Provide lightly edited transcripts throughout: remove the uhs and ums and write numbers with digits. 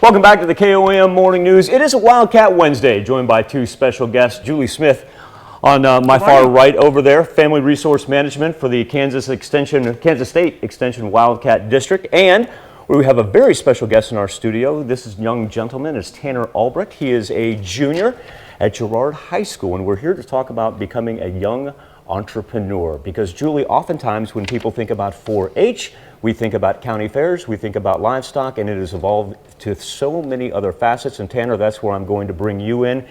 Welcome back to the KOM Morning News. It is a Wildcat Wednesday, joined by two special guests. Julie Smith on my far right over there, Family Resource Management for the Kansas State Extension Wildcat District. And we have a very special guest in our studio. This is young gentleman, is Tanner Albrecht. He is a junior at Girard High School, and we're here to talk about becoming a young entrepreneur. Because Julie, oftentimes when people think about 4-H, we think about county fairs, we think about livestock, and it has evolved to so many other facets. And Tanner, that's where I'm going to bring you in.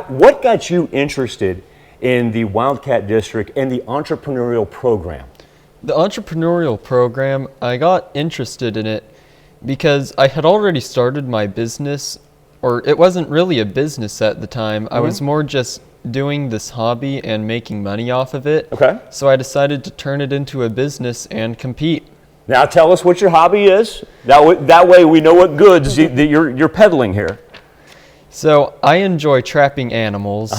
What got you interested in the Wildcat District and the entrepreneurial program? The entrepreneurial program, I got interested in it because I had already started my business, or it wasn't really a business at the time. I was more just doing this hobby and making money off of it. Okay. So I decided to turn it into a business and compete. Now tell us what your hobby is. That way we know what goods you're peddling here. So I enjoy trapping animals.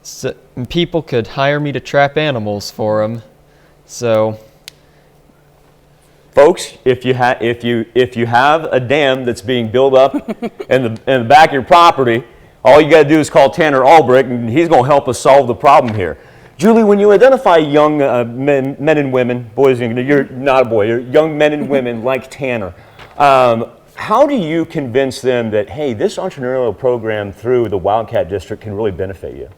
So people could hire me to trap animals for them. So, folks, if you have a dam that's being built up in the back of your property, all you got to do is call Tanner Albrecht, and he's going to help us solve the problem here. Julie, when you identify young men and women, boys, you're not a boy, you're young men and women like Tanner, how do you convince them that, hey, this entrepreneurial program through the Wildcat District can really benefit you?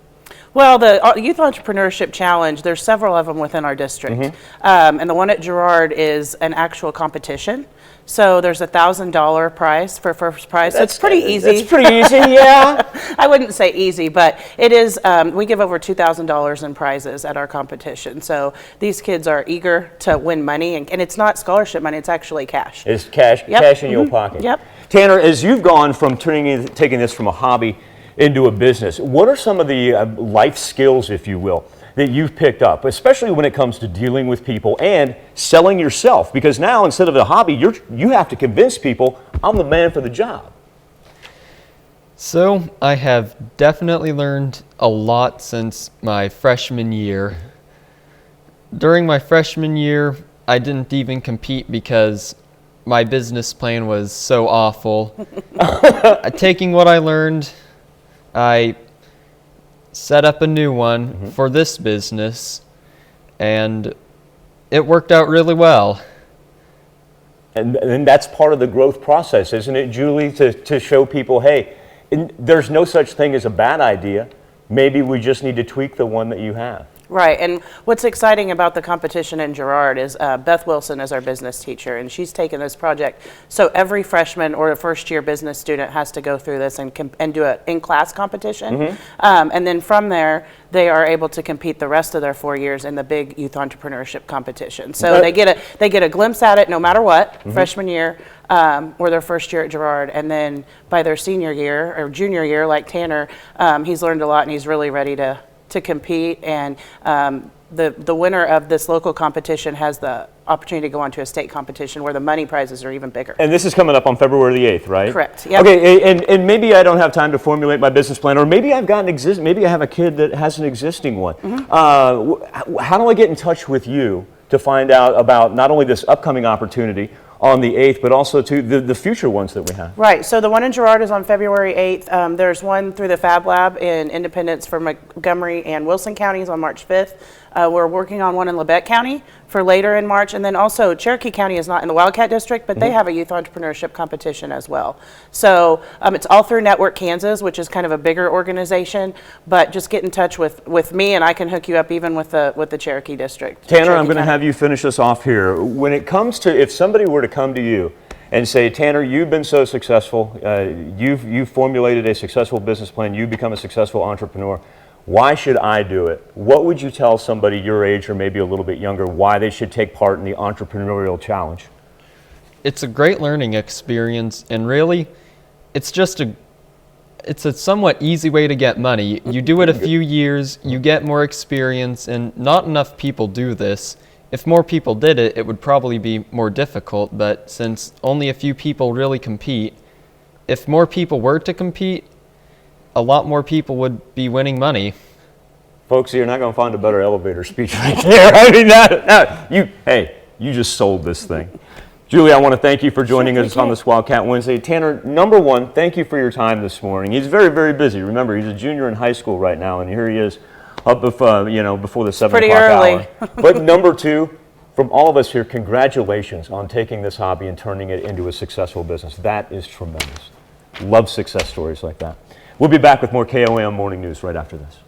Well, the Youth Entrepreneurship Challenge, there's several of them within our district. And the one at Girard is an actual competition. So there's a $1,000 prize for first prize. So it's pretty easy. It's pretty easy, yeah. I wouldn't say easy, but it is, we give over $2,000 in prizes at our competition. So these kids are eager to win money, and it's not scholarship money, it's actually cash. It's cash, cash in your pocket. Yep. Tanner, as you've gone from taking this from a hobby into a business, what are some of the life skills, if you will, that you've picked up, especially when it comes to dealing with people and selling yourself? Because now, instead of a hobby, you have to convince people, I'm the man for the job. So I have definitely learned a lot since my freshman year. During my freshman year, I didn't even compete because my business plan was so awful. Taking what I learned, I set up a new one for this business, and it worked out really well. And that's part of the growth process, isn't it, Julie, to show people, hey, there's no such thing as a bad idea. Maybe we just need to tweak the one that you have. Right, and what's exciting about the competition in Girard is Beth Wilson is our business teacher, and she's taken this project. So every freshman or a first-year business student has to go through this and do an in-class competition. And then from there, they are able to compete the rest of their 4 years in the big youth entrepreneurship competition. So they get a glimpse at it no matter what, freshman year or their first year at Girard. And then by their senior year or junior year, like Tanner, he's learned a lot and he's really ready to compete, and the winner of this local competition has the opportunity to go on to a state competition where the money prizes are even bigger. And this is coming up on February the 8th, right? Correct. Yep. Okay, and maybe I don't have time to formulate my business plan, or maybe maybe I have a kid that has an existing one. How do I get in touch with you to find out about not only this upcoming opportunity on the 8th, but also to the future ones that we have? Right, so the one in Girard is on February 8th. There's one through the Fab Lab in Independence for Montgomery and Wilson counties on March 5th. We're working on one in Labette County for later in March, and then also Cherokee County is not in the Wildcat District, but they have a youth entrepreneurship competition as well. So it's all through Network Kansas, which is kind of a bigger organization, but just get in touch with me and I can hook you up even with the Cherokee District. Tanner, I'm going to have you finish us off here. When it comes to, if somebody were to come to you and say, Tanner, you've been so successful, you've formulated a successful business plan, you've become a successful entrepreneur, why should I do it? What would you tell somebody your age or maybe a little bit younger why they should take part in the entrepreneurial challenge? It's a great learning experience, and really, it's a somewhat easy way to get money. You do it a few years, you get more experience, and not enough people do this. If more people did it, it would probably be more difficult, but since only a few people really compete, if more people were to compete, a lot more people would be winning money. Folks, you're not going to find a better elevator speech right there. I mean, you just sold this thing. Julie, I want to thank you for joining Sure, us on this Wildcat Wednesday. Tanner, number one, thank you for your time this morning. He's very, very busy. Remember, he's a junior in high school right now, and here he is up before, before the 7 pretty o'clock early. hour. But number two, from all of us here, congratulations on taking this hobby and turning it into a successful business. That is tremendous. Love success stories like that. We'll be back with more KOAM Morning News right after this.